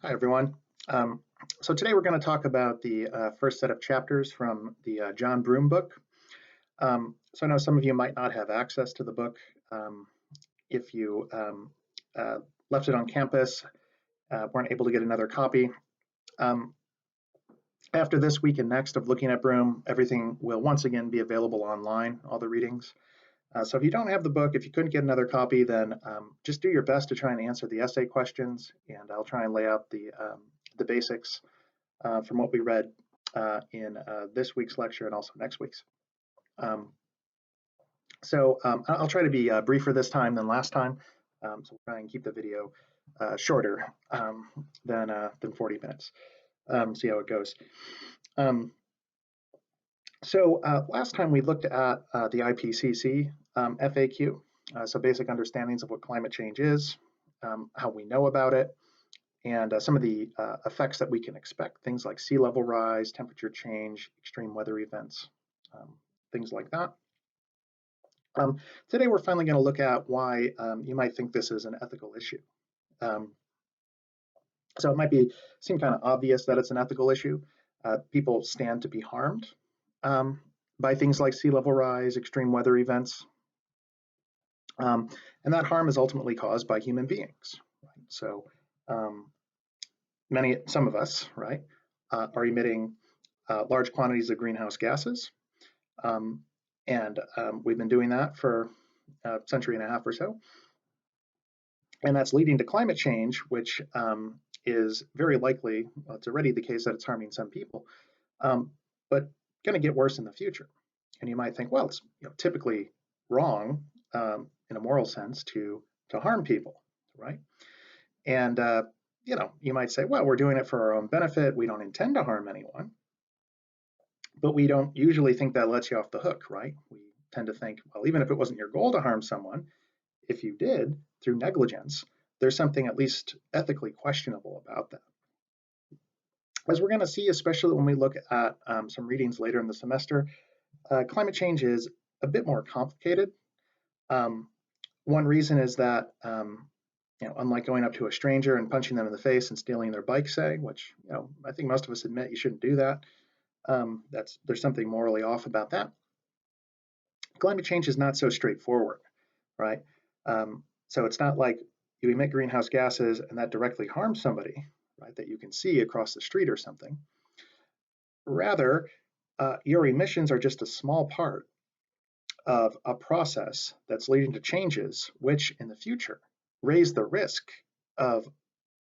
Hi, everyone. Um, so today we're going to talk about the first set of chapters from the John Broome book. So I know some of you might not have access to the book if you uh, left it on campus, weren't able to get another copy. Um, After this week and next of looking at Broome, everything will once again be available online, all the readings. So if you don't have the book, if you couldn't get another copy, then just do your best to try and answer the essay questions, and I'll try and lay out the basics from what we read in this week's lecture and also next week's. I'll try to be briefer this time than last time, so we'll try and keep the video shorter than 40 minutes. See how it goes. Last time we looked at the IPCC FAQ, so basic understandings of what climate change is, how we know about it, and some of the effects that we can expect, things like sea level rise, temperature change, extreme weather events, things like that. Today we're finally going to look at why you might think this is an ethical issue. So it might seem kind of obvious that it's an ethical issue. People stand to be harmed by things like sea level rise, extreme weather events, and that harm is ultimately caused by human beings. Right? So some of us, right, are emitting large quantities of greenhouse gases, and we've been doing that for a century and a half or so, and that's leading to climate change, which is very likely, well, it's already the case that it's harming some people, but going to get worse in the future. And you might think, well, it's typically wrong in a moral sense to harm people, right? And you might say, well, we're doing it for our own benefit. We don't intend to harm anyone. But we don't usually think that lets you off the hook, right? We tend to think, well, even if it wasn't your goal to harm someone, if you did through negligence, there's something at least ethically questionable about that. As we're going to see, especially when we look at some readings later in the semester, climate change is a bit more complicated. One reason is that unlike going up to a stranger and punching them in the face and stealing their bike, say, which I think most of us admit you shouldn't do that. There's something morally off about that. Climate change is not so straightforward, right? So it's not like you emit greenhouse gases and that directly harms somebody, right, that you can see across the street or something. Rather, your emissions are just a small part of a process that's leading to changes which in the future raise the risk of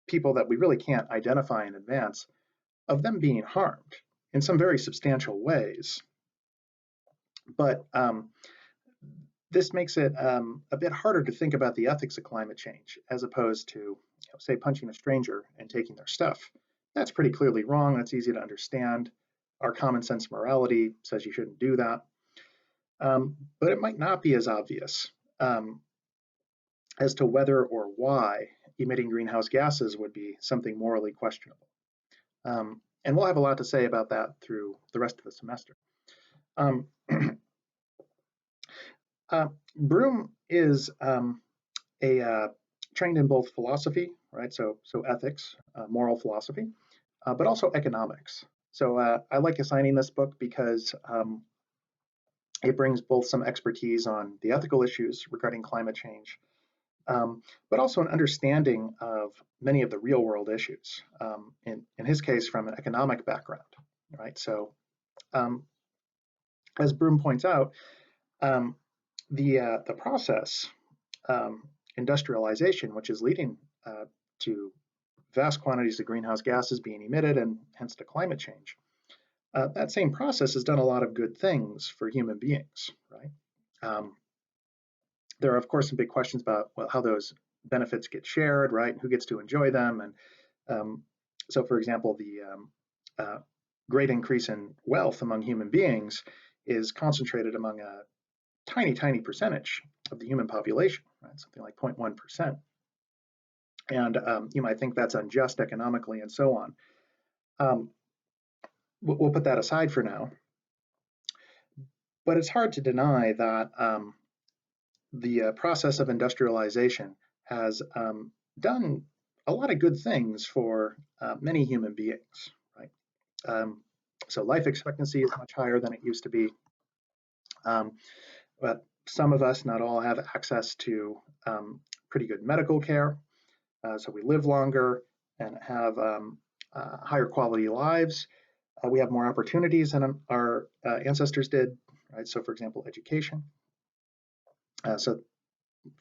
people that we really can't identify in advance of them being harmed in some very substantial ways. But this makes it a bit harder to think about the ethics of climate change as opposed to, say, punching a stranger and taking their stuff. That's pretty clearly wrong. That's easy to understand. Our common sense morality says you shouldn't do that. But it might not be as obvious as to whether or why emitting greenhouse gases would be something morally questionable. And we'll have a lot to say about that through the rest of the semester. Broome is trained in both philosophy, right? So ethics, moral philosophy, but also economics. So I like assigning this book because it brings both some expertise on the ethical issues regarding climate change, but also an understanding of many of the real world issues, in his case, from an economic background, right? So as Broome points out, the process, industrialization, which is leading to vast quantities of greenhouse gases being emitted and hence to climate change, that same process has done a lot of good things for human beings, right? There are, of course, some big questions about how those benefits get shared, right? And who gets to enjoy them. And so, for example, the great increase in wealth among human beings is concentrated among a tiny, tiny percentage of the human population, right? Something like 0.1%. And you might think that's unjust economically and so on. We'll put that aside for now. But it's hard to deny that the process of industrialization has done a lot of good things for many human beings, right? So life expectancy is much higher than it used to be. But some of us, not all, have access to pretty good medical care. So we live longer and have higher quality lives. We have more opportunities than our ancestors did, right? So, for example, education. So,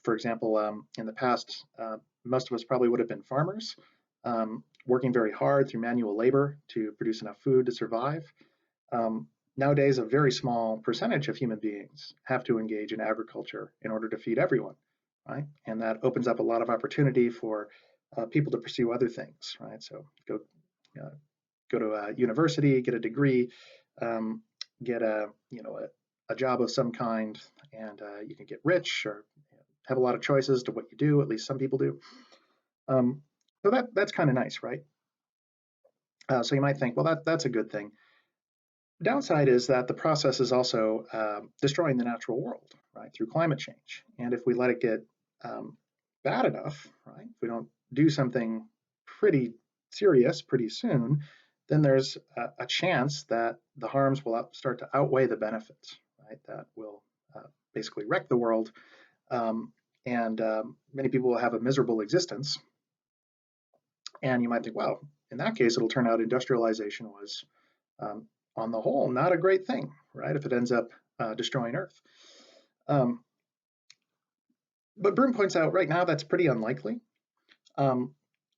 for example, in the past, most of us probably would have been farmers, working very hard through manual labor to produce enough food to survive. Nowadays, a very small percentage of human beings have to engage in agriculture in order to feed everyone, right? And that opens up a lot of opportunity for people to pursue other things, right? So uh, go to a university, get a degree, get a job of some kind, and you can get rich or have a lot of choices to what you do. At least some people do. Um, so that's kind of nice, right? So you might think, well, that's a good thing. The downside is that the process is also destroying the natural world, right, through climate change. And if we let it get bad enough, right, if we don't do something pretty serious pretty soon, then there's a chance that the harms will start to outweigh the benefits, right, that will basically wreck the world. And many people will have a miserable existence. And you might think, well, in that case, it'll turn out industrialization was um, on the whole, not a great thing, right? If it ends up destroying Earth. Um, but Broome points out right now that's pretty unlikely.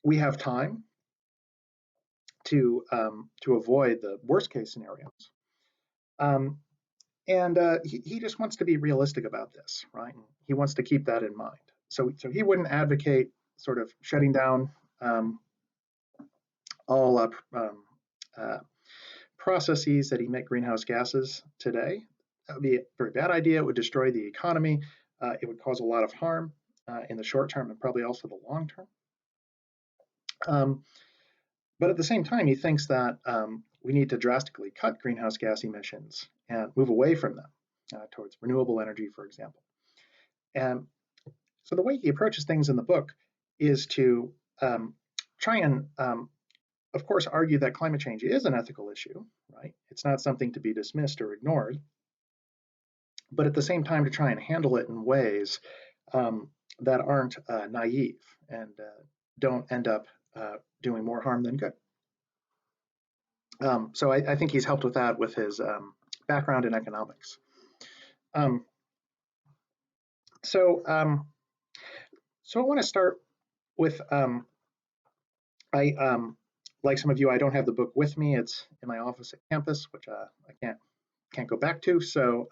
We have time to avoid the worst case scenarios. And he just wants to be realistic about this, right? He wants to keep that in mind. So he wouldn't advocate sort of shutting down all processes that emit greenhouse gases today. That would be a very bad idea. It would destroy the economy. It would cause a lot of harm in the short term and probably also the long term. But at the same time, he thinks that we need to drastically cut greenhouse gas emissions and move away from them towards renewable energy, for example. And so the way he approaches things in the book is to try and, of course, argue that climate change is an ethical issue, right? It's not something to be dismissed or ignored, but at the same time to try and handle it in ways that aren't naive and don't end up doing more harm than good. So I think he's helped with that with his background in economics. Um, so I want to start with like some of you, I don't have the book with me. It's in my office at campus, which I can't go back to. So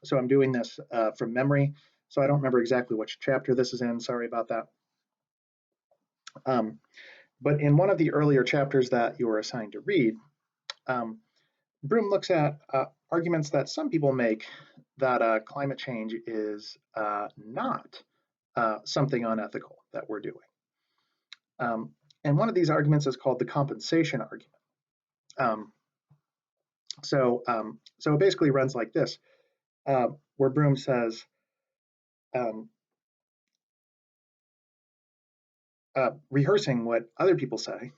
so I'm doing this from memory. So I don't remember exactly which chapter this is in. Sorry about that. But in one of the earlier chapters that you were assigned to read, Broome looks at arguments that some people make that climate change is not something unethical that we're doing. And one of these arguments is called the compensation argument. So it basically runs like this, where Broome says, rehearsing what other people say.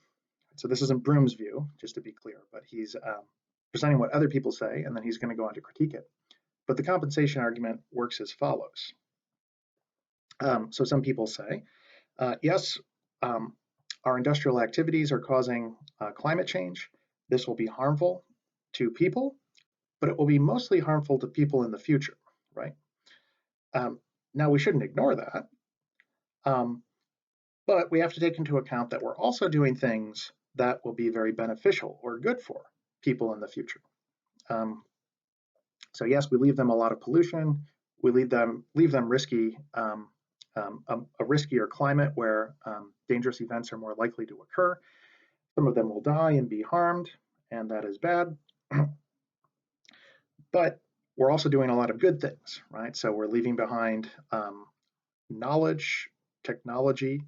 So this isn't Broome's view, just to be clear, but he's presenting what other people say, and then he's going to go on to critique it. But the compensation argument works as follows. So some people say, yes, our industrial activities are causing climate change. This will be harmful to people, but it will be mostly harmful to people in the future, right? Now, we shouldn't ignore that, but we have to take into account that we're also doing things that will be very beneficial or good for people in the future. So yes, we leave them a lot of pollution. We leave them risky, a riskier climate where dangerous events are more likely to occur. Some of them will die and be harmed, and that is bad. But we're also doing a lot of good things, right? So we're leaving behind knowledge, technology,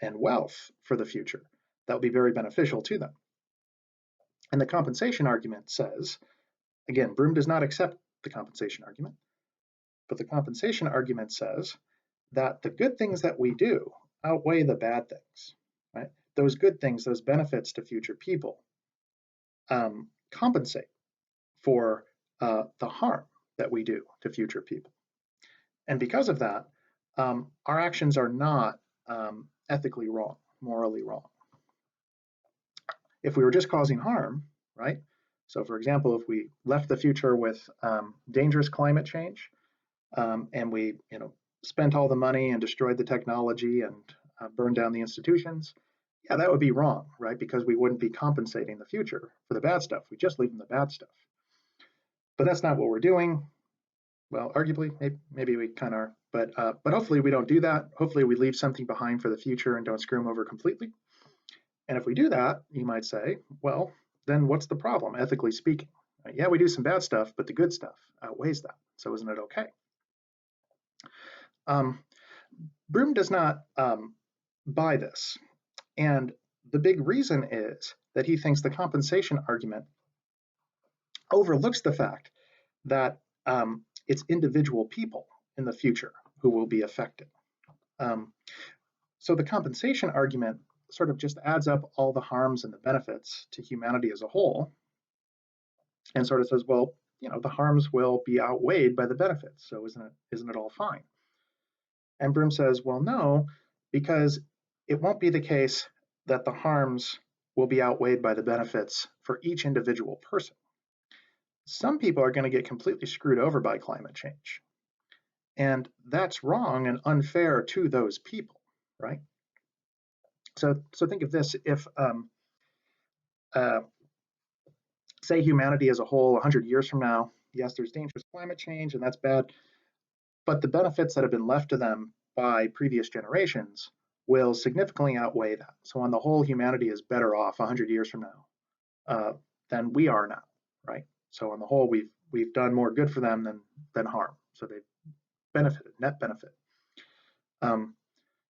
and wealth for the future that will be very beneficial to them. And the compensation argument says, again, Broome does not accept the compensation argument, but the compensation argument says that the good things that we do outweigh the bad things, right? Those good things, those benefits to future people, compensate for the harm that we do to future people. And because of that, our actions are not ethically wrong, morally wrong. If we were just causing harm, right? So, for example, if we left the future with dangerous climate change, and we, spent all the money and destroyed the technology and burned down the institutions, yeah, that would be wrong, right? Because we wouldn't be compensating the future for the bad stuff. We just leave them the bad stuff. But that's not what we're doing. Well, arguably, maybe we kind of are, but hopefully we don't do that. Hopefully we leave something behind for the future and don't screw them over completely. And if we do that, you might say, well, then what's the problem, ethically speaking? Yeah, we do some bad stuff, but the good stuff outweighs that. So isn't it okay? Broome does not buy this. And the big reason is that he thinks the compensation argument overlooks the fact that it's individual people in the future who will be affected. So the compensation argument sort of just adds up all the harms and the benefits to humanity as a whole and sort of says, well, the harms will be outweighed by the benefits. So isn't it all fine? And Broome says, well, no, because it won't be the case that the harms will be outweighed by the benefits for each individual person. Some people are going to get completely screwed over by climate change. And that's wrong and unfair to those people, right? So think of this: if say humanity as a whole, 100 years from now, yes, there's dangerous climate change, and that's bad, but the benefits that have been left to them by previous generations will significantly outweigh that. So on the whole, humanity is better off 100 years from now than we are now, right? So on the whole, we've done more good for them than harm. So they've benefited, net benefit.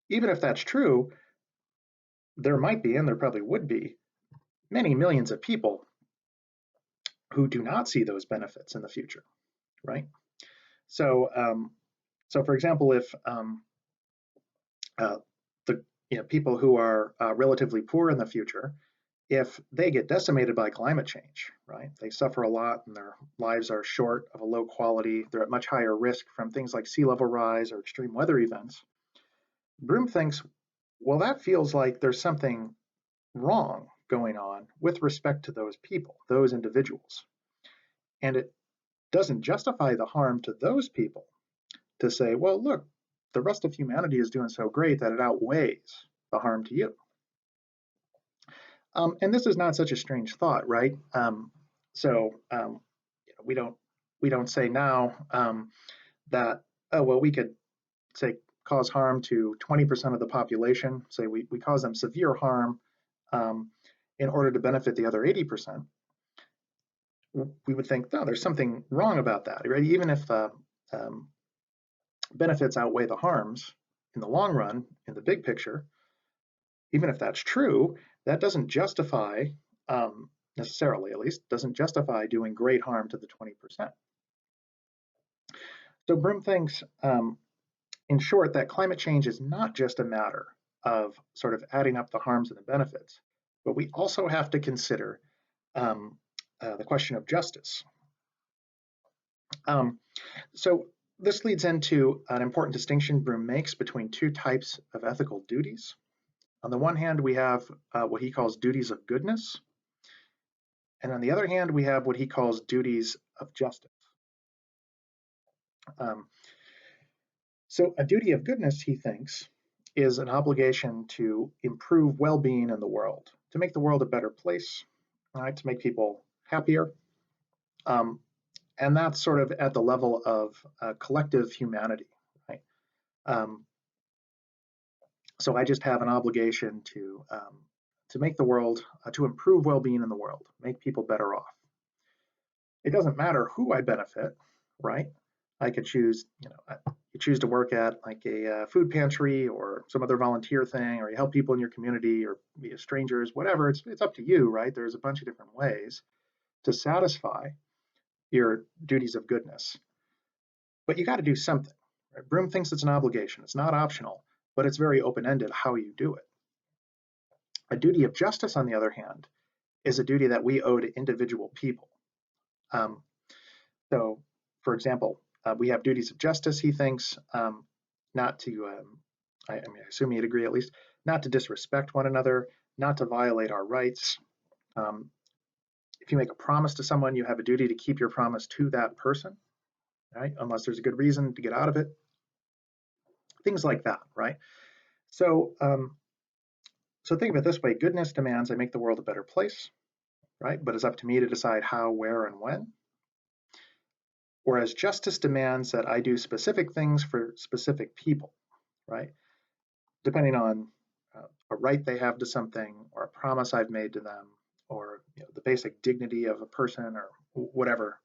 Even if that's true, there might be, and there probably would be, many millions of people who do not see those benefits in the future, right? So, for example, if the people who are relatively poor in the future, if they get decimated by climate change, right, they suffer a lot and their lives are short of a low quality, they're at much higher risk from things like sea level rise or extreme weather events. Broome thinks, well, that feels like there's something wrong going on with respect to those people, those individuals. And it doesn't justify the harm to those people to say, well, look, the rest of humanity is doing so great that it outweighs the harm to you. And this is not such a strange thought, right? We don't say now that, oh, well, we could say cause harm to 20% of the population, say we cause them severe harm in order to benefit the other 80%. We would think, no, there's something wrong about that, right? Even if benefits outweigh the harms in the long run, in the big picture, even if that's true, that doesn't justify, necessarily at least, doesn't justify doing great harm to the 20%. So Broome thinks, in short, that climate change is not just a matter of sort of adding up the harms and the benefits, but we also have to consider the question of justice. So this leads into an important distinction Broome makes between two types of ethical duties. On the one hand, we have what he calls duties of goodness. And on the other hand, we have what he calls duties of justice. So a duty of goodness, he thinks, is an obligation to improve well-being in the world, to make the world a better place, right, to make people happier. And that's sort of at the level of collective humanity, right? So I just have an obligation to make the world, to improve well-being in the world, make people better off. It doesn't matter who I benefit, right? I could choose, you choose to work at like a food pantry or some other volunteer thing, or you help people in your community or strangers, whatever. It's up to you, right? There's a bunch of different ways to satisfy your duties of goodness. But you got to do something. Right? Broome thinks it's an obligation. It's not optional. but it's very open-ended how you do it. A duty of justice, on the other hand, is a duty that we owe to individual people. Um, so, for example, we have duties of justice, he thinks, not to, I assume he'd agree at least, not to disrespect one another, not to violate our rights. If you make a promise to someone, you have a duty to keep your promise to that person, right? Unless there's a good reason to get out of it. Things like that, right? So, so think of it this way: goodness demands I make the world a better place, right? But it's up to me to decide how, where, and when. Whereas justice demands that I do specific things for specific people, right? Depending on a right they have to something, or a promise I've made to them, or the basic dignity of a person, or whatever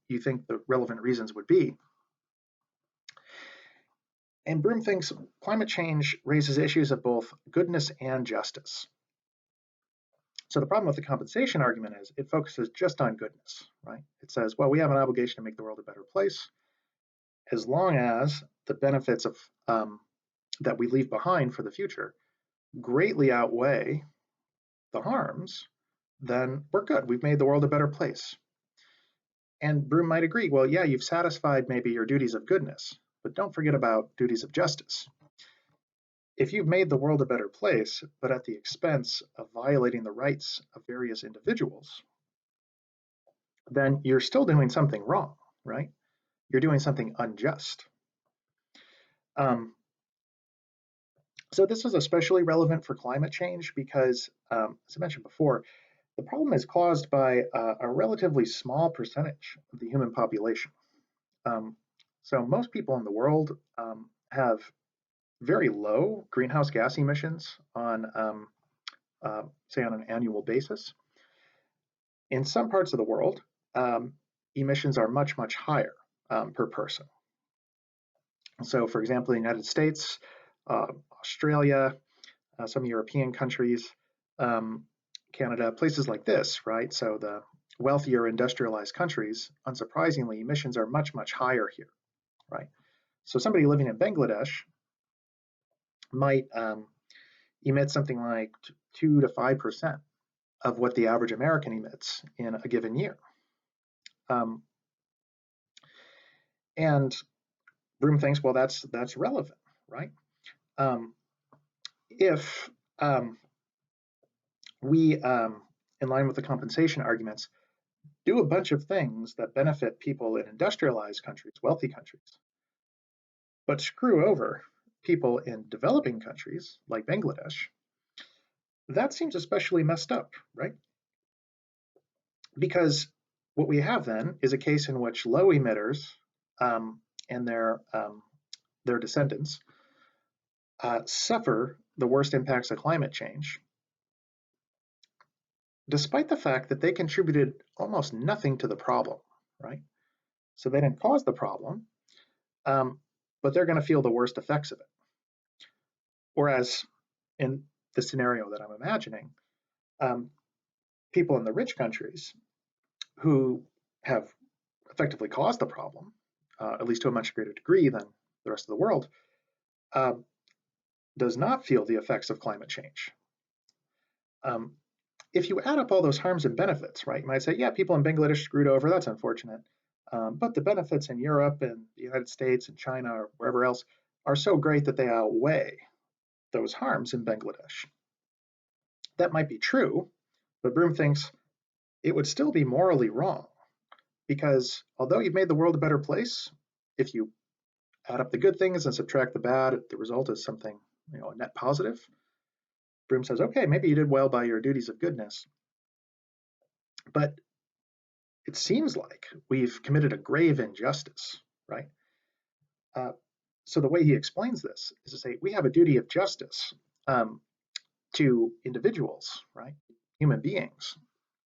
you think the relevant reasons would be. And Broome thinks climate change raises issues of both goodness and justice. So the problem with the compensation argument is it focuses just on goodness, right? It says, well, we have an obligation to make the world a better place. As long as the benefits of that we leave behind for the future greatly outweigh the harms, then we're good. We've made the world a better place. And Broome might agree, well, yeah, you've satisfied maybe your duties of goodness, but don't forget about duties of justice. If you've made the world a better place, but at the expense of violating the rights of various individuals, then you're still doing something wrong, right? You're doing something unjust. So this is especially relevant for climate change because, as I mentioned before, the problem is caused by a relatively small percentage of the human population. So most people in the world have very low greenhouse gas emissions on, say, on an annual basis. In some parts of the world, emissions are much, much higher per person. So, for example, the United States, Australia, some European countries, Canada, places like this, right? So the wealthier industrialized countries, unsurprisingly, emissions are much, much higher here, right? So somebody living in Bangladesh might emit something like 2 to 5% of what the average American emits in a given year. And Broome thinks, well, that's relevant, right? If we, in line with the compensation arguments, do a bunch of things that benefit people in industrialized countries, wealthy countries, but screw over people in developing countries like Bangladesh, that seems especially messed up, right? Because what we have then is a case in which low emitters and their descendants suffer the worst impacts of climate change, despite the fact that they contributed almost nothing to the problem, right? So they didn't cause the problem, but they're going to feel the worst effects of it. Whereas in the scenario that I'm imagining, people in the rich countries who have effectively caused the problem, at least to a much greater degree than the rest of the world, does not feel the effects of climate change. If you add up all those harms and benefits, right, you might say, yeah, people in Bangladesh screwed over, that's unfortunate. But the benefits in Europe and the United States and China or wherever else are so great that they outweigh those harms in Bangladesh. That might be true, but Broome thinks it would still be morally wrong because although you've made the world a better place, if you add up the good things and subtract the bad, the result is something, a net positive. Broome says, okay, maybe you did well by your duties of goodness, but it seems like we've committed a grave injustice, right? So the way he explains this is to say we have a duty of justice to individuals, right? Human beings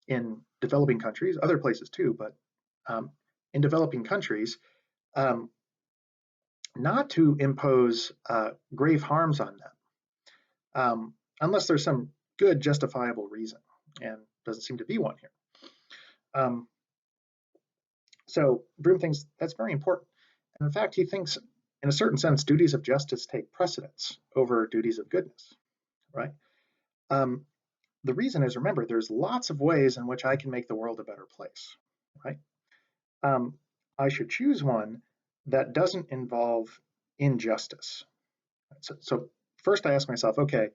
in developing countries, other places too, but in developing countries, not to impose grave harms on them, unless there's some good justifiable reason, and doesn't seem to be one here. So Broome thinks that's very important. And in fact, he thinks in a certain sense, duties of justice take precedence over duties of goodness, right? Um, the reason is, remember, there's lots of ways in which I can make the world a better place, right? Um, I should choose one that doesn't involve injustice. So first I ask myself, okay,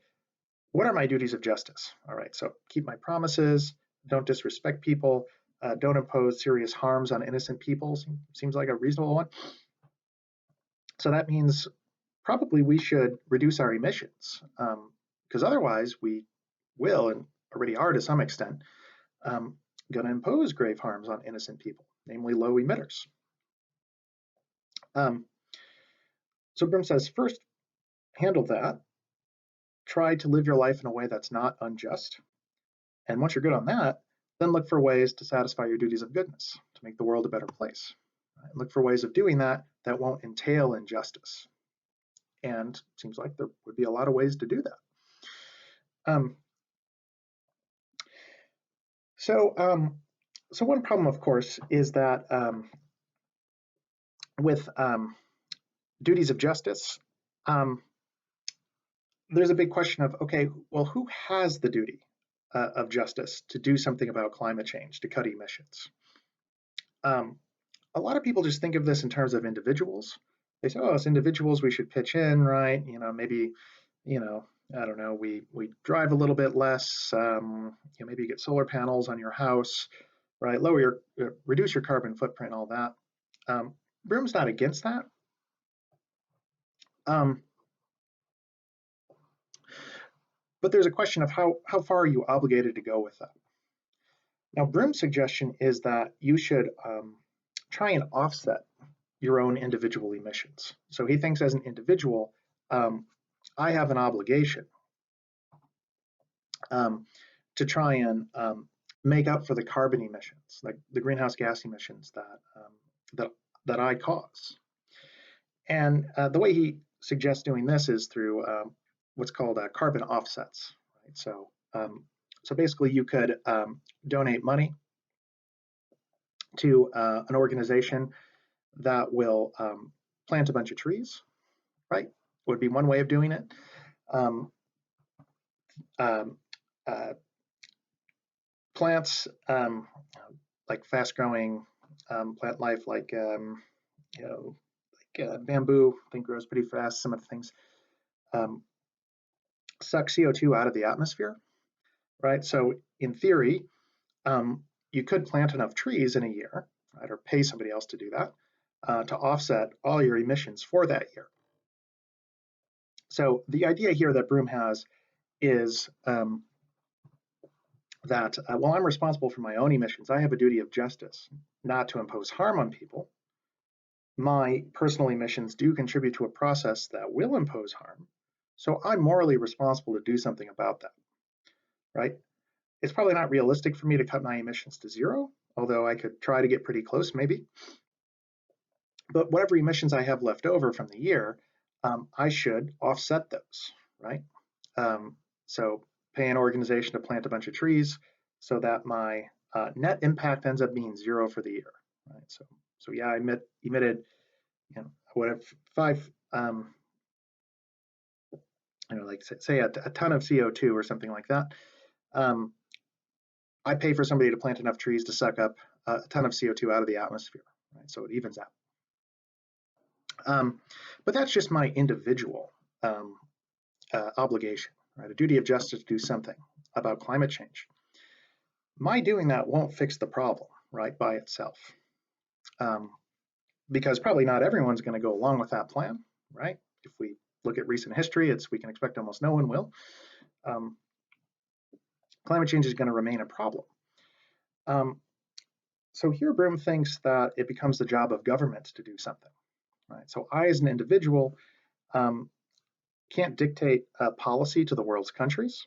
what are my duties of justice? All right, so keep my promises, don't disrespect people, don't impose serious harms on innocent people. Seems like a reasonable one. So that means probably we should reduce our emissions, because otherwise we will, and already are to some extent, going to impose grave harms on innocent people, namely low emitters. Um, so Broome says, first, handle that. Try to live your life in a way that's not unjust. And once you're good on that, then look for ways to satisfy your duties of goodness, to make the world a better place. Look for ways of doing that that won't entail injustice. And it seems like there would be a lot of ways to do that. Um, so one problem, of course, is that with duties of justice, there's a big question of, okay, well, who has the duty of justice to do something about climate change, to cut emissions? A lot of people just think of this in terms of individuals. They say, oh, as individuals, we should pitch in, right? Maybe, I don't know, we drive a little bit less. Maybe you get solar panels on your house, right? Reduce your carbon footprint, all that. Broome's not against that. But there's a question of how far are you obligated to go with that? Now, Broome's suggestion is that you should try and offset your own individual emissions. So he thinks as an individual, I have an obligation to try and make up for the carbon emissions, like the greenhouse gas emissions that I cause. And the way he suggests doing this is through what's called carbon offsets. Right? So basically, you could donate money to an organization that will plant a bunch of trees. Right, would be one way of doing it. Um, um, uh, Plants like fast-growing plant life, like bamboo, I think grows pretty fast. Some of the things um, suck CO2 out of the atmosphere, right? So in theory, you could plant enough trees in a year, right, or pay somebody else to do that, to offset all your emissions for that year. So the idea here that Broome has is that while I'm responsible for my own emissions, I have a duty of justice not to impose harm on people. My personal emissions do contribute to a process that will impose harm, so I'm morally responsible to do something about that, right? It's probably not realistic for me to cut my emissions to zero, although I could try to get pretty close maybe. But whatever emissions I have left over from the year, I should offset those, right? So pay an organization to plant a bunch of trees so that my net impact ends up being zero for the year, right? So yeah, I emitted, whatever, like say a ton of CO2 or something like that. I pay for somebody to plant enough trees to suck up a ton of CO2 out of the atmosphere, right? So it evens out. But that's just my individual obligation, right? A duty of justice to do something about climate change. My doing that won't fix the problem, right, by itself. Because probably not everyone's going to go along with that plan, right? If we look at recent history, we can expect almost no one will. Climate change is going to remain a problem. So here Broome thinks that it becomes the job of government to do something, right? So I, as an individual, can't dictate policy to the world's countries.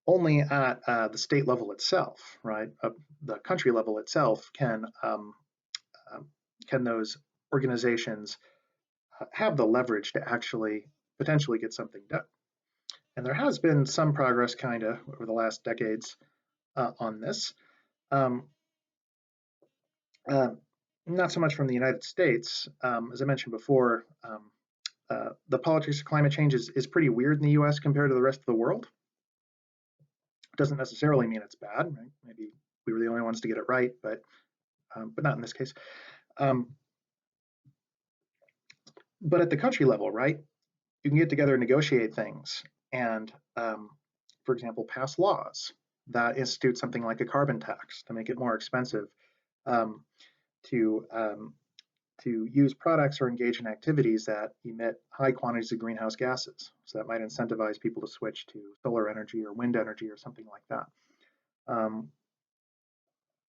Only at the state level itself, right? The country level itself can those organizations have the leverage to actually potentially get something done. And there has been some progress, kind of, over the last decades on this. not so much from the United States. As I mentioned before, the politics of climate change is pretty weird in the US compared to the rest of the world. It doesn't necessarily mean it's bad. Right? Maybe we were the only ones to get it right, but not in this case. Um, but at the country level, right, you can get together and negotiate things and, for example, pass laws that institute something like a carbon tax to make it more expensive um, to to use products or engage in activities that emit high quantities of greenhouse gases. So that might incentivize people to switch to solar energy or wind energy or something like that. Um,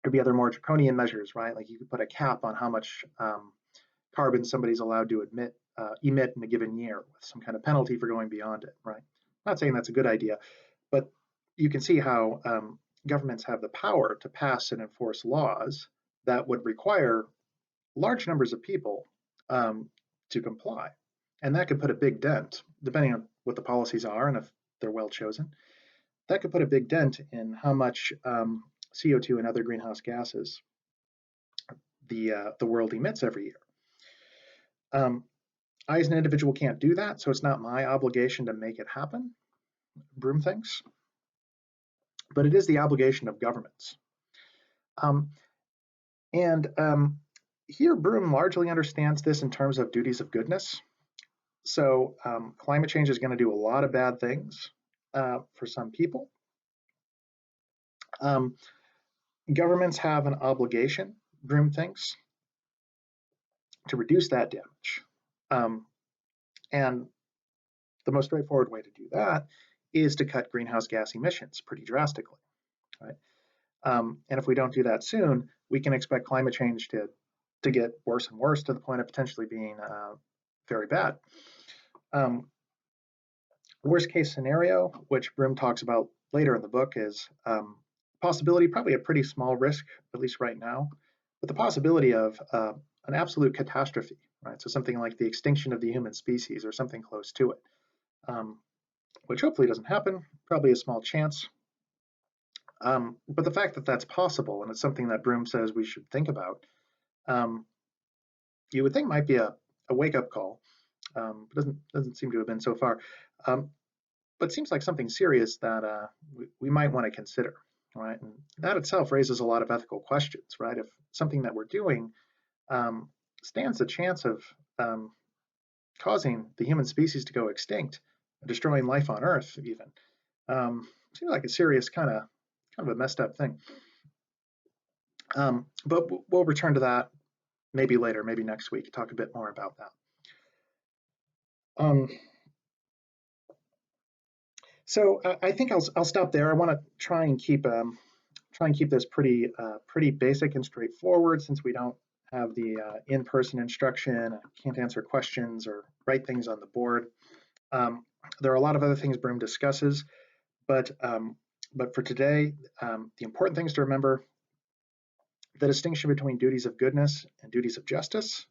there'd be other more draconian measures, right? Like you could put a cap on how much carbon somebody's allowed to emit in a given year with some kind of penalty for going beyond it, right? I'm not saying that's a good idea, but you can see how governments have the power to pass and enforce laws that would require large numbers of people to comply. And that could put a big dent, depending on what the policies are and if they're well chosen, that could put a big dent in how much CO2 and other greenhouse gases the world emits every year. I, as an individual, can't do that, so it's not my obligation to make it happen, Broome thinks, but it is the obligation of governments. Um, and here, Broome largely understands this in terms of duties of goodness. So, climate change is going to do a lot of bad things for some people. Um, governments have an obligation, Broome thinks, to reduce that damage. And the most straightforward way to do that is to cut greenhouse gas emissions pretty drastically, right? And if we don't do that soon, we can expect climate change to get worse and worse to the point of potentially being very bad. Worst case scenario, which Broome talks about later in the book, is possibility, probably a pretty small risk, at least right now, but the possibility of an absolute catastrophe, right? So something like the extinction of the human species or something close to it, which hopefully doesn't happen, probably a small chance. But the fact that that's possible, and it's something that Broome says we should think about, um, you would think might be a wake-up call, but doesn't seem to have been so far. But seems like something serious that we might want to consider, right? And that itself raises a lot of ethical questions, right? If something that we're doing stands a chance of causing the human species to go extinct, destroying life on Earth, even, seems like a serious kind of a messed up thing. But we'll return to that maybe later, maybe next week, talk a bit more about that. So I think I'll stop there. I want to try and keep this pretty basic and straightforward, since we don't have the in-person instruction. I can't answer questions or write things on the board. There are a lot of other things Broome discusses, but for today, the important things to remember: the distinction between duties of goodness and duties of justice,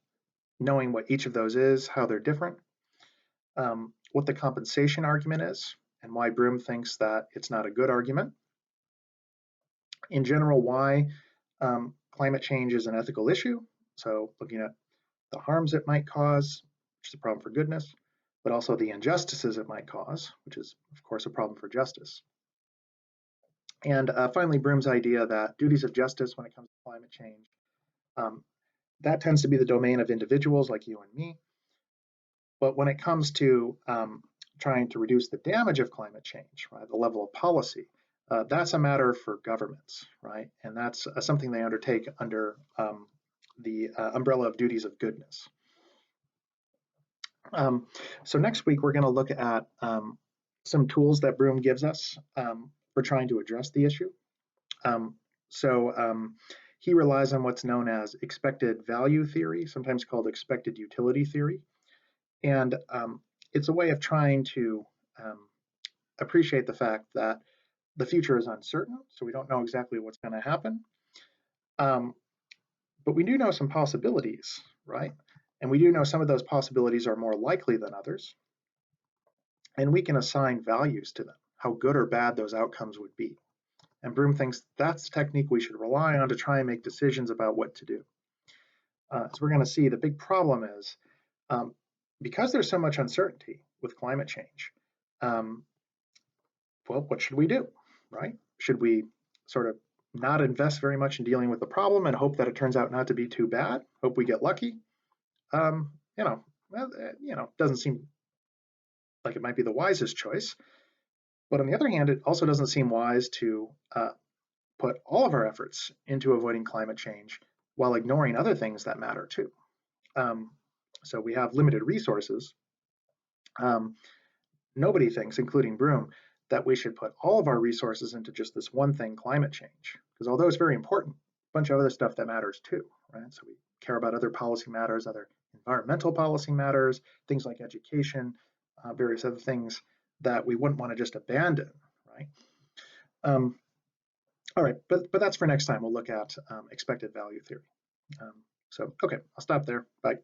knowing what each of those is, how they're different, what the compensation argument is, and why Broome thinks that it's not a good argument. In general, why climate change is an ethical issue. So looking at the harms it might cause, which is a problem for goodness, but also the injustices it might cause, which is, of course, a problem for justice. And finally, Broome's idea that duties of justice when it comes to climate change, that tends to be the domain of individuals like you and me. But when it comes to trying to reduce the damage of climate change, right, the level of policy, that's a matter for governments, right? And that's something they undertake under the umbrella of duties of goodness. So next week, we're going to look at some tools that Broome gives us for trying to address the issue. He relies on what's known as expected value theory, sometimes called expected utility theory. And it's a way of trying to appreciate the fact that the future is uncertain, so we don't know exactly what's going to happen. But we do know some possibilities, right? And we do know some of those possibilities are more likely than others. And we can assign values to them, how good or bad those outcomes would be. And Broome thinks that's the technique we should rely on to try and make decisions about what to do. as we're going to see, the big problem is um, because there's so much uncertainty with climate change. Um, well, what should we do, right? Should we sort of not invest very much in dealing with the problem and hope that it turns out not to be too bad? Hope we get lucky? Um, you know, doesn't seem like it might be the wisest choice. But on the other hand, it also doesn't seem wise to put all of our efforts into avoiding climate change while ignoring other things that matter too. Um, so we have limited resources. Um, Nobody thinks, including Broome, that we should put all of our resources into just this one thing, climate change. Because although it's very important, a bunch of other stuff that matters too, right? So we care about other policy matters, other environmental policy matters, things like education, various other things that we wouldn't want to just abandon, right? Um, all right, but that's for next time. We'll look at expected value theory. Um, so, okay, I'll stop there. Bye.